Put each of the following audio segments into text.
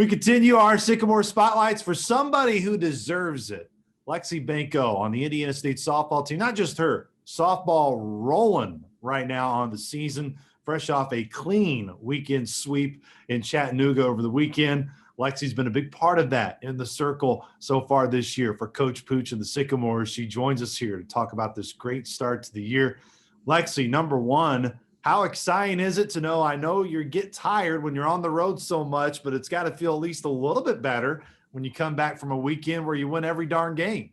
We continue our Sycamore spotlights for somebody who deserves it. Lexi Benko on the Indiana State softball team. Not just her, softball rolling right now on the season, fresh off a clean weekend sweep in Chattanooga over the weekend. Lexi's been a big part of that in the circle so far this year for Coach Pooch and the Sycamores. She joins us here to talk about this great start to the year. Lexi, number one, how exciting is it to know? I know you get tired when you're on the road so much, but it's got to feel at least a little bit better when you come back from a weekend where you win every darn game.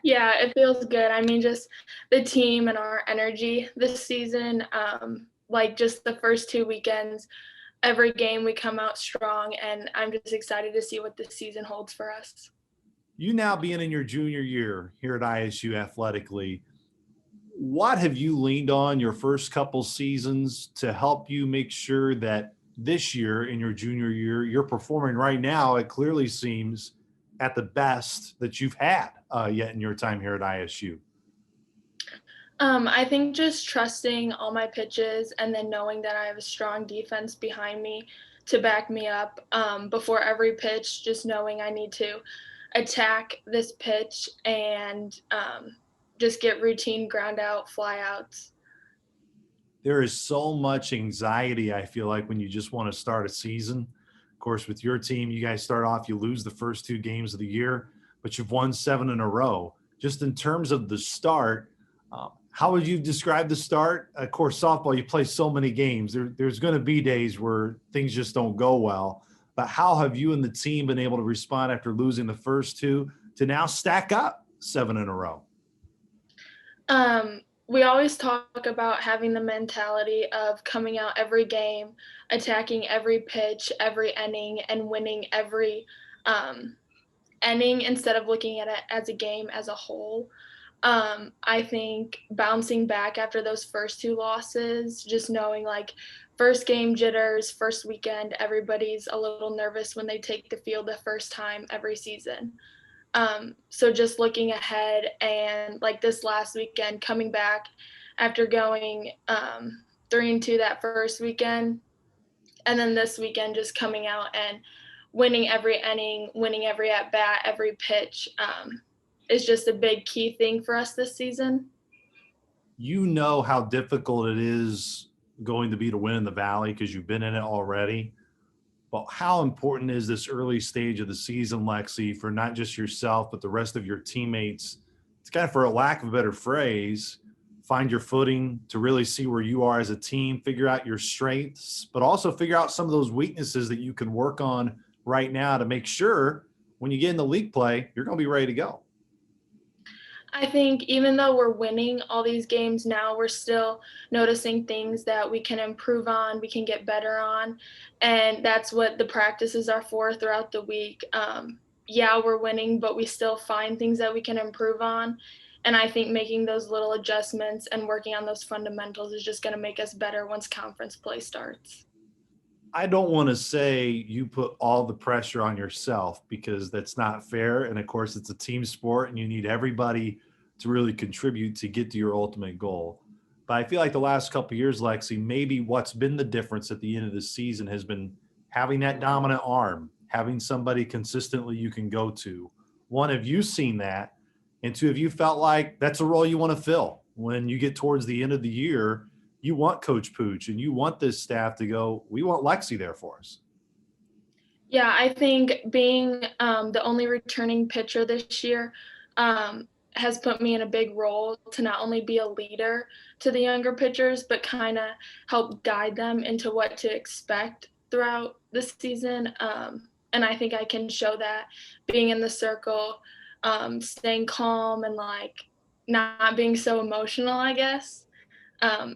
Yeah, it feels good. I mean, just the team and our energy this season, like just the first 2 weekends, every game we come out strong, and I'm just excited to see what this season holds for us. You now being in your junior year here at ISU athletically, what have you leaned on your first couple seasons to help you make sure that this year in your junior year, you're performing right now? It clearly seems at the best that you've had yet in your time here at ISU. I think just trusting all my pitches and then knowing that I have a strong defense behind me to back me up before every pitch, just knowing I need to attack this pitch and just get routine ground out, fly outs. There is so much anxiety, I feel like, when you just want to start a season. Of course, with your team, you guys start off, you lose the first 2 games of the year, but you've won 7 in a row. Just in terms of the start, how would you describe the start? Of course, softball, you play so many games. There's going to be days where things just don't go well. But how have you and the team been able to respond after losing the first 2 to now stack up 7 in a row? We always talk about having the mentality of coming out every game, attacking every pitch, every inning, and winning every inning instead of looking at it as a game as a whole. I think bouncing back after those first 2 losses, just knowing like first game jitters, first weekend, everybody's a little nervous when they take the field the first time every season. So just looking ahead and like this last weekend, coming back after going 3-2 that first weekend, and then this weekend just coming out and winning every inning, winning every at bat, every pitch is just a big key thing for us this season. You know how difficult it is going to be to win in the Valley because you've been in it already. But how important is this early stage of the season, Lexi, for not just yourself, but the rest of your teammates? It's kind of, for a lack of a better phrase, find your footing to really see where you are as a team, figure out your strengths, but also figure out some of those weaknesses that you can work on right now to make sure when you get in the league play, you're going to be ready to go. I think even though we're winning all these games now, we're still noticing things that we can improve on, we can get better on, and that's what the practices are for throughout the week. Yeah, we're winning, but we still find things that we can improve on, and I think making those little adjustments and working on those fundamentals is just going to make us better once conference play starts. I don't want to say you put all the pressure on yourself because that's not fair. And of course, it's a team sport and you need everybody to really contribute to get to your ultimate goal. But I feel like the last couple of years, Lexi, maybe what's been the difference at the end of the season has been having that dominant arm, having somebody consistently you can go to. One, have you seen that? And 2, have you felt like that's a role you want to fill when you get towards the end of the year? You want Coach Pooch and you want this staff to go, we want Lexi there for us. Yeah, I think being the only returning pitcher this year has put me in a big role to not only be a leader to the younger pitchers, but kind of help guide them into what to expect throughout the season. And I think I can show that being in the circle, staying calm and like not being so emotional, I guess.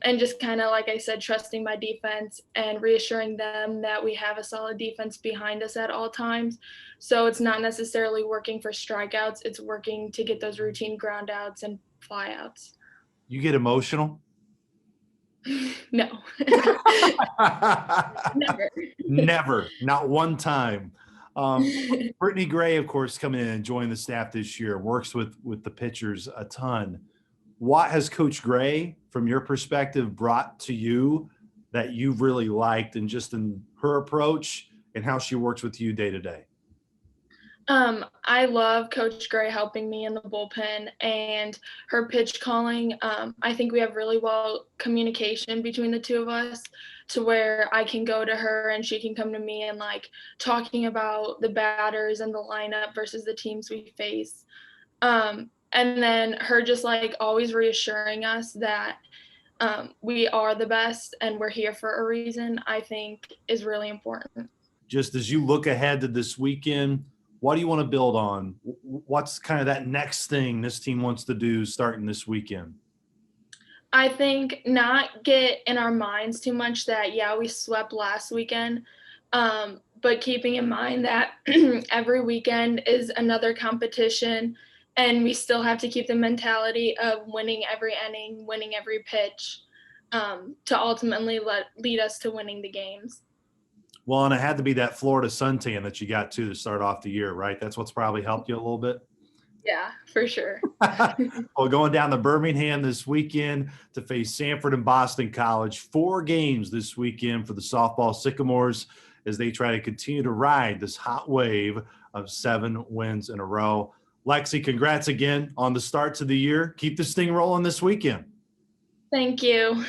And just kind of, like I said, trusting my defense and reassuring them that we have a solid defense behind us at all times. So it's not necessarily working for strikeouts. It's working to get those routine ground outs and flyouts. You get emotional? No. Never. Never. Not one time. Brittany Gray, of course, coming in and joining the staff this year, works with the pitchers a ton. What has Coach Gray, from your perspective, brought to you that you've really liked, and just in her approach and how she works with you day to day? I love Coach Gray helping me in the bullpen and her pitch calling. I think we have really well communication between the two of us to where I can go to her and she can come to me and like talking about the batters and the lineup versus the teams we face. And then her just like always reassuring us that we are the best and we're here for a reason, I think is really important. Just as you look ahead to this weekend, what do you want to build on? What's kind of that next thing this team wants to do starting this weekend? I think not get in our minds too much that, yeah, we swept last weekend, but keeping in mind that every weekend is another competition, and we still have to keep the mentality of winning every inning, winning every pitch, to ultimately lead us to winning the games. Well, and it had to be that Florida suntan that you got to start off the year, right? That's what's probably helped you a little bit. Yeah, for sure. Well, going down to Birmingham this weekend to face Sanford and Boston College. 4 games this weekend for the softball Sycamores as they try to continue to ride this hot wave of 7 wins in a row. Lexi, congrats again on the start to the year. Keep this thing rolling this weekend. Thank you.